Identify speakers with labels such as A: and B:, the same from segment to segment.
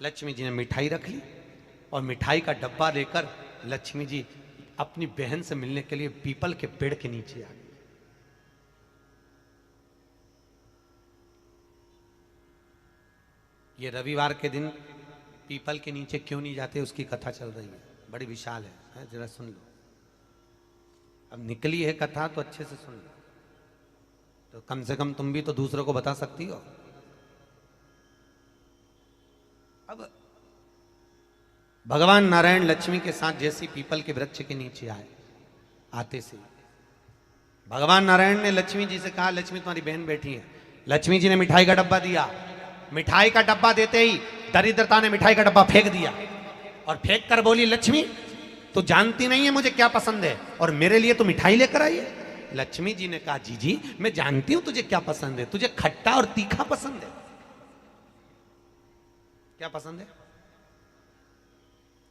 A: लक्ष्मी जी ने मिठाई रख ली और मिठाई का डब्बा लेकर लक्ष्मी जी अपनी बहन से मिलने के लिए पीपल के पेड़ के नीचे आ गई। ये रविवार के दिन पीपल के नीचे क्यों नहीं जाते, उसकी कथा चल रही है, बड़ी विशाल है, जरा सुन लो। अब निकली है कथा तो अच्छे से सुन लो, तो कम से कम तुम भी तो दूसरों को बता सकती हो। अब भगवान नारायण लक्ष्मी के साथ जैसी पीपल के वृक्ष के नीचे आए, आते से भगवान नारायण ने लक्ष्मी जी से कहा, लक्ष्मी तुम्हारी बहन बैठी है। लक्ष्मी जी ने मिठाई का डब्बा दिया। मिठाई का डब्बा देते ही दरिद्रता ने मिठाई का डब्बा फेंक दिया और फेंक कर बोली, लक्ष्मी तू जानती नहीं है मुझे क्या पसंद है और मेरे लिए तो मिठाई लेकर आई है। लक्ष्मी जी ने कहा, जी जी मैं जानती हूं तुझे क्या पसंद है, तुझे खट्टा और तीखा पसंद है। क्या पसंद है?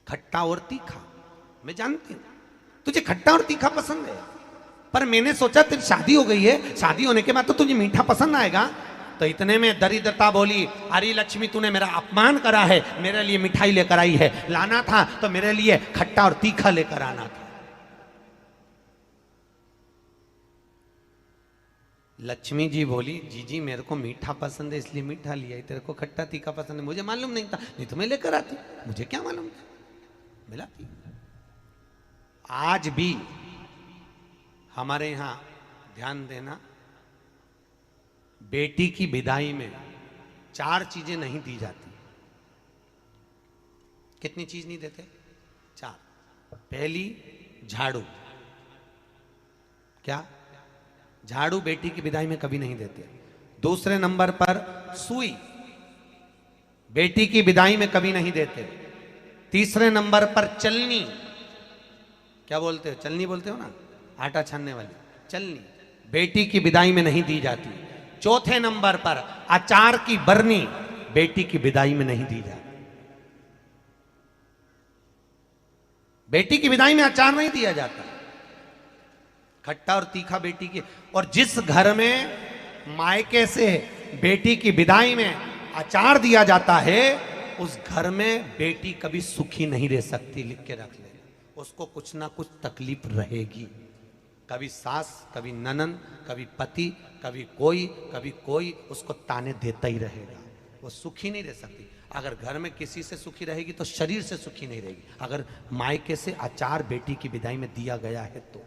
A: खट्टा और तीखा। मैं जानती हूं तुझे खट्टा और तीखा पसंद है, पर मैंने सोचा तेरी शादी हो गई है, शादी होने के बाद तो तुझे मीठा पसंद आएगा। तो इतने में दरिद्रता बोली, अरे लक्ष्मी तूने मेरा अपमान करा है, मेरे लिए मिठाई लेकर आई है, लाना था तो मेरे लिए खट्टा और तीखा लेकर आना था। लक्ष्मी जी बोली, जी जी मेरे को मीठा पसंद है इसलिए मीठा लिया, तेरे को खट्टा तीखा पसंद है मुझे मालूम नहीं था, नहीं तो मैं लेकर आती, मुझे क्या मालूम था, मिलाती। आज भी हमारे यहां ध्यान देना, बेटी की विदाई में 4 चीजें नहीं दी जाती। कितनी चीज नहीं देते? 4। पहली झाड़ू। क्या? झाड़ू बेटी की विदाई में कभी नहीं देते। दूसरे नंबर पर सुई, बेटी की विदाई में कभी नहीं देते। तीसरे नंबर पर चलनी। क्या बोलते हो? चलनी बोलते हो ना, आटा छानने वाली चलनी, बेटी की विदाई में नहीं दी जाती। चौथे नंबर पर अचार की बरनी, बेटी की विदाई में नहीं दी जाती। बेटी की विदाई में अचार नहीं दिया जाता, खट्टा और तीखा बेटी की। और जिस घर में मायके से बेटी की विदाई में अचार दिया जाता है, उस घर में बेटी कभी सुखी नहीं रह सकती। लिख के रख लेना, उसको कुछ ना कुछ तकलीफ रहेगी। कभी सास, कभी ननन, कभी पति, कभी कोई उसको ताने देता ही रहेगा, वो सुखी नहीं रह सकती। अगर घर में किसी से सुखी रहेगी तो शरीर से सुखी नहीं रहेगी। अगर मायके से अचार बेटी की विदाई में दिया गया है तो।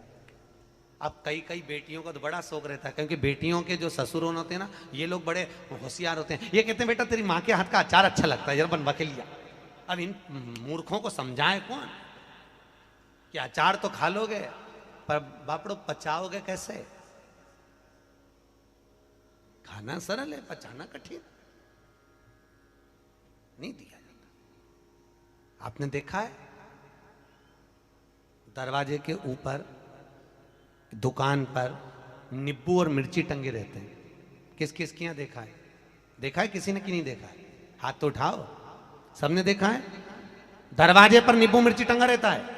A: अब कई बेटियों का तो बड़ा शौक रहता है, क्योंकि बेटियों के जो ससुर होते हैं ना, ये लोग बड़े होशियार होते हैं। ये कहते हैं बेटा तेरी माँ के हाथ का अचार अच्छा लगता है, जरा बनवा के लिया। अब इन मूर्खों को समझाए कौन कि अचार तो खा लोगे पर बापड़ो पचाओगे कैसे? खाना सरल है, पचाना कठिन। नहीं दिया जाता। आपने देखा है दरवाजे के ऊपर दुकान पर नींबू और मिर्ची टंगे रहते हैं। किस किस के यहां देखा है? देखा है किसी ने कि नहीं देखा है? हाथ तो उठाओ। सबने देखा है दरवाजे पर नींबू मिर्ची टंगा रहता है।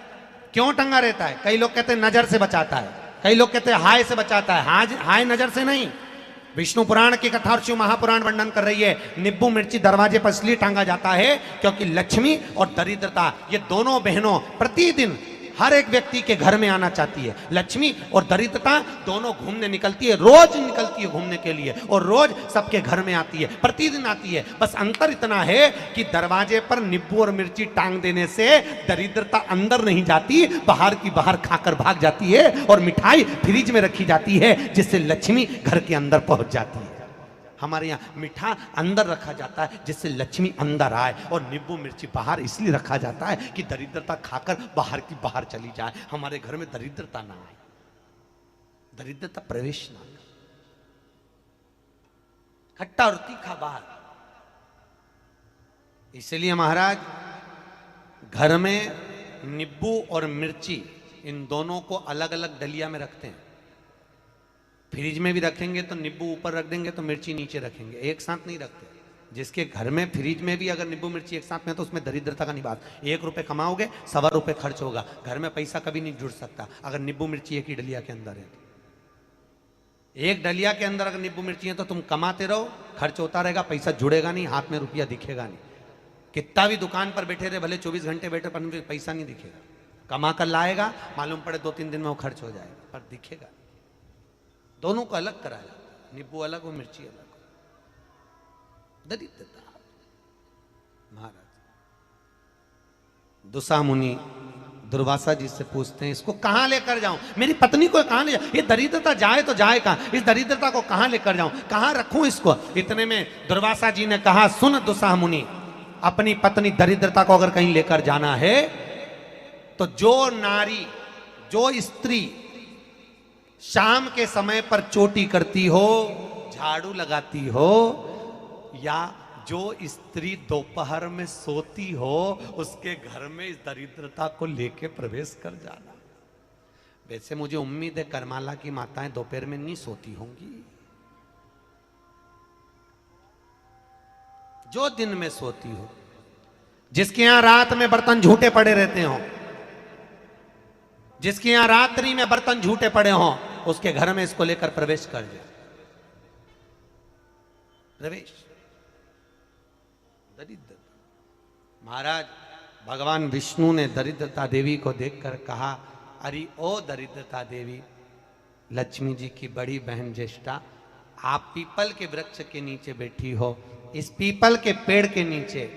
A: क्यों टंगा रहता है? कई लोग कहते हैं नजर से बचाता है, कई लोग कहते हैं हाय से बचाता है। हाय नजर से नहीं। विष्णु पुराण की कथा और शिव महापुराण वर्णन कर रही है, नींबू मिर्ची दरवाजे पर इसलिए टांगा जाता है क्योंकि लक्ष्मी और दरिद्रता, ये दोनों बहनों प्रतिदिन हर एक व्यक्ति के घर में आना चाहती है। लक्ष्मी और दरिद्रता दोनों घूमने निकलती है, रोज निकलती है घूमने के लिए, और रोज सबके घर में आती है, प्रतिदिन आती है। बस अंतर इतना है कि दरवाजे पर नींबू और मिर्ची टांग देने से दरिद्रता अंदर नहीं जाती, बाहर की बाहर खाकर भाग जाती है, और मिठाई फ्रिज में रखी जाती है जिससे लक्ष्मी घर के अंदर पहुंच जाती है। हमारे यहाँ मीठा अंदर रखा जाता है जिससे लक्ष्मी अंदर आए, और नींबू मिर्ची बाहर इसलिए रखा जाता है कि दरिद्रता खाकर बाहर की बाहर चली जाए, हमारे घर में दरिद्रता ना आए, दरिद्रता प्रवेश ना करे। खट्टा और तीखा बाहर। इसलिए महाराज घर में नींबू और मिर्ची इन दोनों को अलग अलग डलिया में रखते हैं। फ्रिज में भी रखेंगे तो नींबू ऊपर रख देंगे तो मिर्ची नीचे रखेंगे, एक साथ नहीं रखते। जिसके घर में फ्रिज में भी अगर नींबू मिर्ची एक साथ में तो उसमें दरिद्रता का निवास। 1 रुपए कमाओगे, 1.25 रुपए खर्च होगा। घर में पैसा कभी नहीं जुड़ सकता अगर नींबू मिर्ची एक ही डलिया के अंदर है। एक डलिया के अंदर अगर नींबू मिर्ची है तो तुम कमाते रहो, खर्च होता रहेगा, पैसा जुड़ेगा नहीं, हाथ में रुपया दिखेगा नहीं। कितना भी दुकान पर बैठे रहे, भले 24 घंटे बैठे, पर उनके पैसा नहीं दिखेगा। कमा कर लाएगा, मालूम पड़े 2-3 दिन में वो खर्च हो जाएगा, पर दिखेगा। दोनों को अलग कराया, नींबू अलग हो, मिर्ची अलग हो। दरिद्रता। महाराज दुसा मुनि दुर्वासा जी से पूछते हैं, इसको कहां लेकर जाऊं, मेरी पत्नी को कहां ले जाऊं, ये दरिद्रता जाए तो जाए कहां, इस दरिद्रता को कहां लेकर जाऊं, कहां रखूं इसको। इतने में दुर्वासा जी ने कहा, सुन दुसा मुनि, अपनी पत्नी दरिद्रता को अगर कहीं लेकर जाना है तो जो नारी, जो स्त्री शाम के समय पर चोटी करती हो, झाड़ू लगाती हो, या जो स्त्री दोपहर में सोती हो, उसके घर में इस दरिद्रता को लेके प्रवेश कर जाना। वैसे मुझे उम्मीद है करमाला की माताएं दोपहर में नहीं सोती होंगी, जो दिन में सोती हो, जिसके यहां रात में बर्तन झूठे पड़े रहते हो, जिसके यहां रात्रि में बर्तन झूठे पड़े हो, उसके घर में इसको लेकर प्रवेश कर जाए। प्रवेश दरिद्र। महाराज भगवान विष्णु ने दरिद्रता देवी को देखकर कहा, अरे ओ दरिद्रता देवी, लक्ष्मी जी की बड़ी बहन ज्येष्ठा, आप पीपल के वृक्ष के नीचे बैठी हो, इस पीपल के पेड़ के नीचे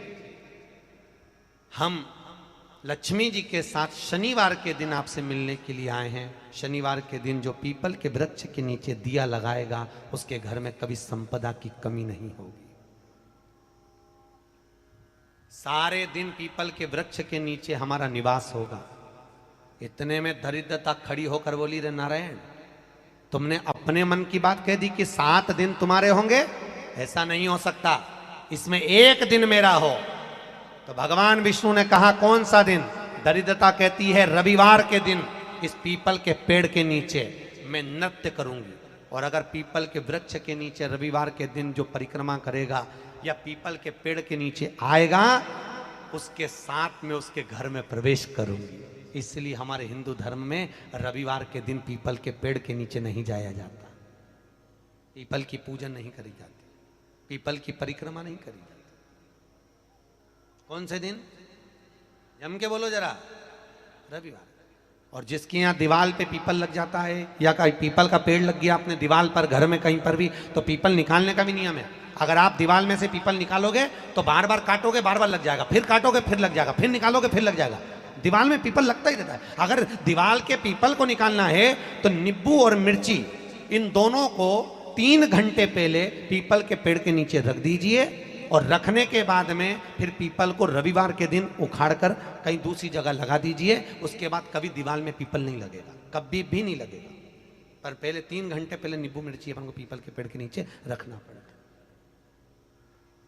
A: हम लक्ष्मी जी के साथ शनिवार के दिन आपसे मिलने के लिए आए हैं। शनिवार के दिन जो पीपल के वृक्ष के नीचे दिया लगाएगा, उसके घर में कभी संपदा की कमी नहीं होगी। सारे दिन पीपल के वृक्ष के नीचे हमारा निवास होगा। इतने में दरिद्रता खड़ी होकर बोली, रे नारायण, तुमने अपने मन की बात कह दी कि 7 दिन तुम्हारे होंगे, ऐसा नहीं हो सकता, इसमें एक दिन मेरा हो। तो भगवान विष्णु ने कहा, कौन सा दिन? दरिद्रता कहती है, रविवार के दिन इस पीपल के पेड़ के नीचे मैं नृत्य करूंगी। और अगर पीपल के वृक्ष के नीचे रविवार के दिन जो परिक्रमा करेगा या पीपल के पेड़ के नीचे आएगा, उसके साथ में उसके घर में प्रवेश करूंगी। इसलिए हमारे हिंदू धर्म में रविवार के दिन पीपल के पेड़ के नीचे नहीं जाया जाता, पीपल की पूजन नहीं करी जाती, पीपल की परिक्रमा नहीं करी जाती। कौन से दिन? जम के बोलो जरा, रविवार। और जिसके यहाँ दीवाल पे पीपल लग जाता है, या कहीं पीपल का पेड़ लग गया अपने दीवाल पर, घर में कहीं पर भी, तो पीपल निकालने का भी नियम है। अगर आप दीवाल में से पीपल निकालोगे तो बार बार काटोगे, बार बार लग जाएगा, फिर काटोगे फिर लग जाएगा, फिर निकालोगे फिर लग जाएगा। दीवाल में पीपल लगता ही रहता है। अगर दीवाल के पीपल को निकालना है तो नींबू और मिर्ची, इन दोनों को 3 घंटे पहले पीपल के पेड़ के नीचे रख दीजिए, और रखने के बाद में फिर पीपल को रविवार के दिन उखाड़कर कहीं दूसरी जगह लगा दीजिए। उसके बाद कभी दीवाल में पीपल नहीं लगेगा, कभी भी नहीं लगेगा। पर पहले 3 घंटे पहले नींबू मिर्ची अपन को पीपल के पेड़ के नीचे रखना पड़ेगा,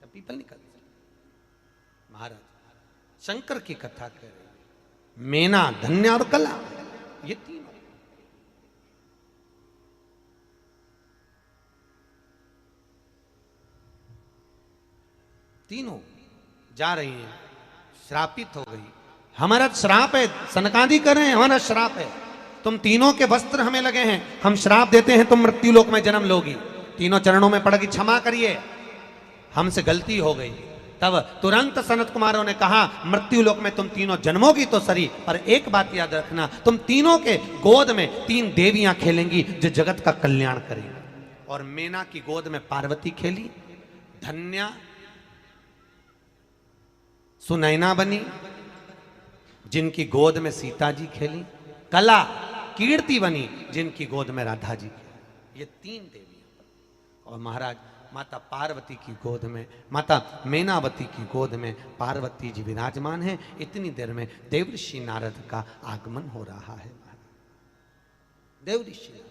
A: तब पीपल निकल। महाराज शंकर की कथा कह रहे, मेना, धन्य और कला, ये 3 तीनों जा रही हैं, श्रापित हो गई। हमारा श्राप है, सनकादि कर रहे हैं, हमारा श्राप है, तुम तीनों के वस्त्र हमें लगे हैं, हम श्राप देते हैं, तुम मृत्यु लोक में जन्म लोगी। तीनों चरणों में पड़ गई, क्षमा करिए, हमसे गलती हो गई। तब तुरंत सनत कुमारों ने कहा, मृत्यु लोक में तुम तीनों जन्मोगी तो सरी, पर एक बात याद रखना, तुम तीनों के गोद में 3 देवियां खेलेंगी जो जगत का कल्याण करेंगी। और मेना की गोद में पार्वती खेली, धन्या सुनैना बनी, जिनकी गोद में सीता जी खेली, कला कीर्ति बनी, जिनकी गोद में राधा जी खेली। ये 3 देवियां। और महाराज माता पार्वती की गोद में, माता मेनावती की गोद में पार्वती जी विराजमान हैं। इतनी देर में देवऋषि नारद का आगमन हो रहा है। देवऋषि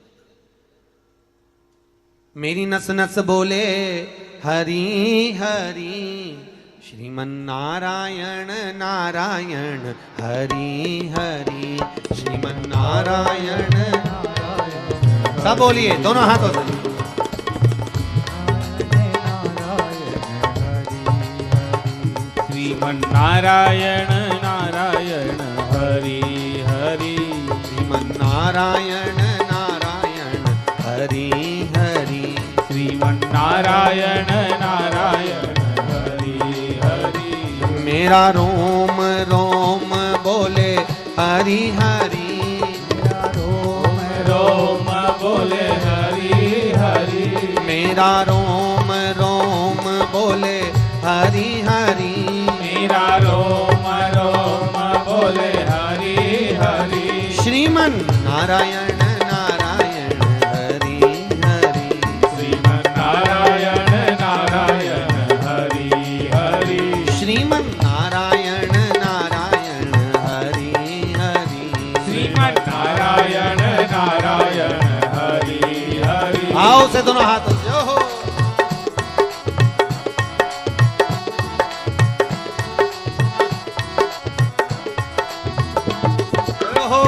A: मेरी नस नस बोले हरि हरि, श्रीमन नारायण नारायण हरि हरि, श्रीमन नारायण नारायण। सब बोलिए, दोनों हाथों से।
B: श्रीमन नारायण नारायण हरि हरि,
A: श्रीमन नारायण नारायण हरि हरि,
B: श्रीमन नारायण नारायण हरि हरि।
A: मेरा रोम रोम बोले हरि हरि,
B: रोम रोम बोले हरि हरि,
A: मेरा रोम रोम बोले हरि हरि,
B: मेरा रोम रोम बोले हरि हरि,
A: श्रीमन नारायण नारायण हरि हरि,
B: श्रीमन नारायण नारायण हरि हरि,
A: श्रीमन नारायण नारायण हरि हरि,
B: श्रीमन नारायण नारायण हरि हरि।
A: आओ से दोनों हाथों से ओहो। ओहो।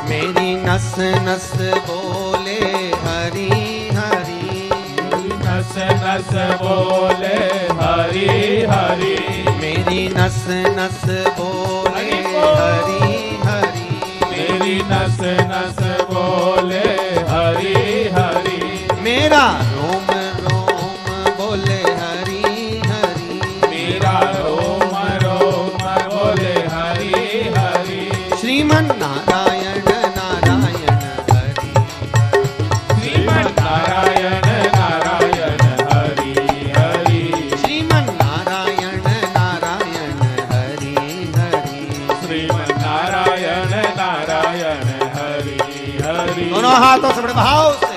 A: मेरी नस नस बोले हरि हरि,
B: नस नस बोले हरि हरि,
A: मेरी नस नस बोले हरि हरि,
B: मेरी नस नस बोले हरि हरि,
A: मेरा रोम रोम बोले हरि हरि,
B: मेरा रोम रोम बोले हरि हरि,
A: श्रीमन नारायण नारायण हरि हरि,
B: श्रीमन नारायण नारायण हरि हरि,
A: श्रीमन नारायण नारायण हरि हरि,
B: श्रीमन नारायण नारायण हरि हरि।
A: दोनों हाथों से बड़े भाव से।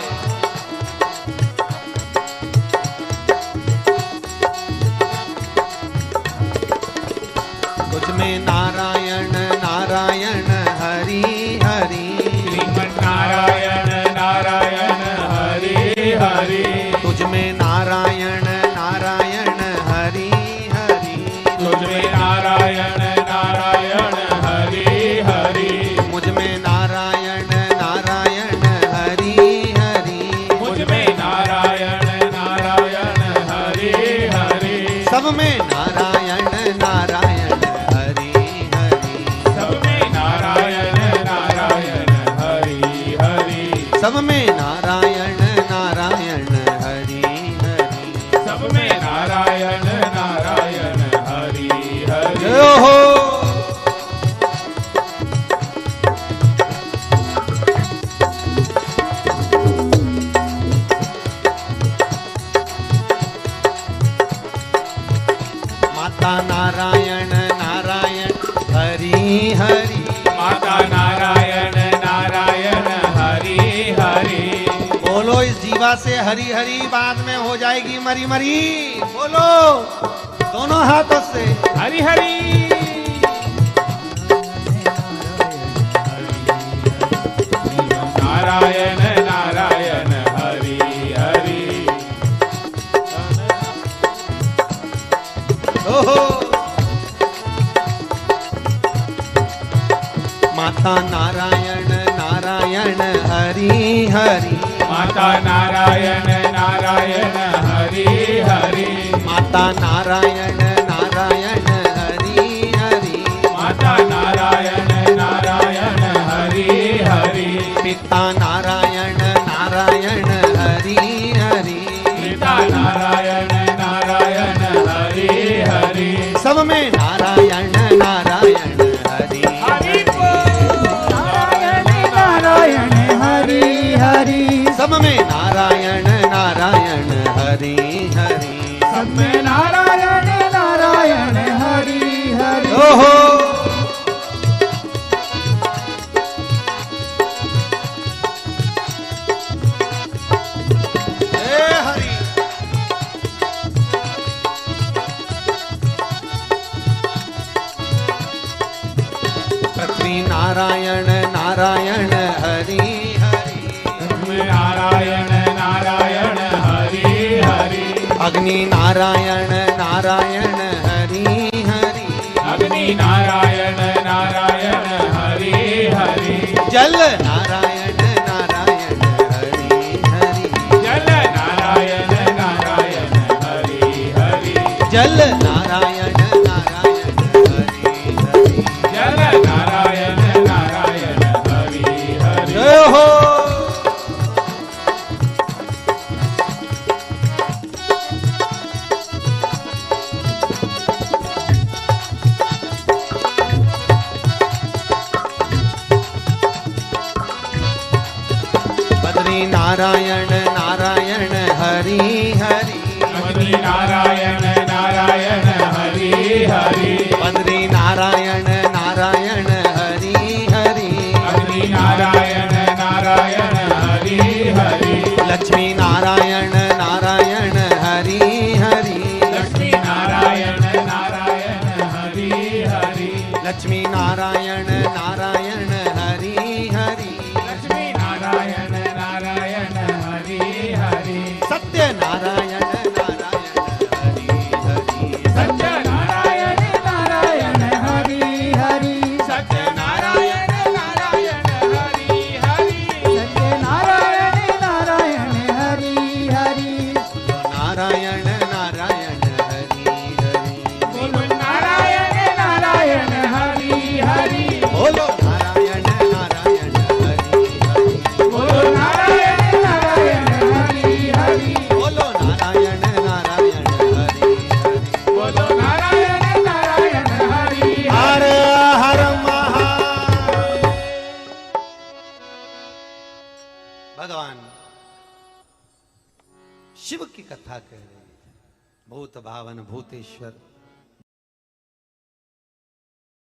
A: तुझ में नारायण नारायण हरि हरि,
B: श्रीमन नारायण नारायण हरि हरि,
A: तुझ में नारायण नारायण हरि हरि,
B: तुझ में नारायण नारायण हरि हरि,
A: मुझ में नारायण नारायण हरि हरि,
B: मुझ में नारायण नारायण हरि हरि,
A: सब में नारायण नारायण हरि हरि,
B: सब में नारायण नारायण हरि हरि,
A: सब में नारायण नारायण हरि हरि,
B: सब में नारायण नारायण हरि हरि।
A: ओहो। माता नारायण नारायण हरि हरि,
B: माता नारायण नारायण हरि हरि,
A: बोलो इस जीवा से हरि हरि, बाद में हो जाएगी मरी मरी। बोलो दोनों हाथों से
B: हरि हरि। नारायण नारायण हरि हरि,
A: ओहो। माता नारायण नारायण हरि हरि,
B: माता नारायण नारायण हरि हरि,
A: माता नारायण नारायण हरि हरि,
B: माता नारायण नारायण हरि हरि,
A: पिता नारायण नारायण हरि हरि,
B: पिता नारायण नारायण हरि हरि,
A: सब में नारायण नारायण हरि हरि,
B: नारायण नारायण हरि हरि,
A: सब में नारायण नारायण हरि हरि,
B: सब में नारायण नारायण हरि हरि।
A: ओहो। हे हरि। पृथ्वी नारायण नारायण हरि हरि,
B: नारायण नारायण हरि हरि,
A: अग्नि नारायण नारायण हरि हरि,
B: अग्नि नारायण नारायण हरि हरि,
A: जल नारायण नारायण हरि हरि,
B: जल नारायण नारायण हरि हरि,
A: जल नारायण नारायण हरि हरि,
B: जल नारायण नारायण हरि हरि।
A: जय हो। नारायण नारायण हरि हरि
B: बद्री नारायण नारायण हरि हरि
A: बद्री नारायण नारायण हरि हरि
B: बद्री नारायण नारायण हरि हरि
A: लक्ष्मी नारायण नारायण हरि हरि
B: लक्ष्मी नारायण नारायण हरि हरि
A: लक्ष्मी नारायण नारायण हरि हरि
B: लक्ष्मी नारायण नारायण हरि हरि
A: सत्य नारायण नारायण हरि हरि
B: सत्य नारायण नारायण हरि हरि सत्य नारायण नारायण हरि हरि सत्य नारायण नारायण हरि हरि
A: नारायण नारायण हरि हरि
B: बोलो नारायण नारायण हरि हरि
A: बोलो नारायण नारायण हरि हरि
B: बोलो नारायण नारायण हरि हरि
A: बोलो नारायण नारायण हरि हरि
B: बोलो नारायण नारायण हरि
A: हर हर महादेव। भगवान शिव की कथा कह रहे हैं। भूत भावन भूतेश्वर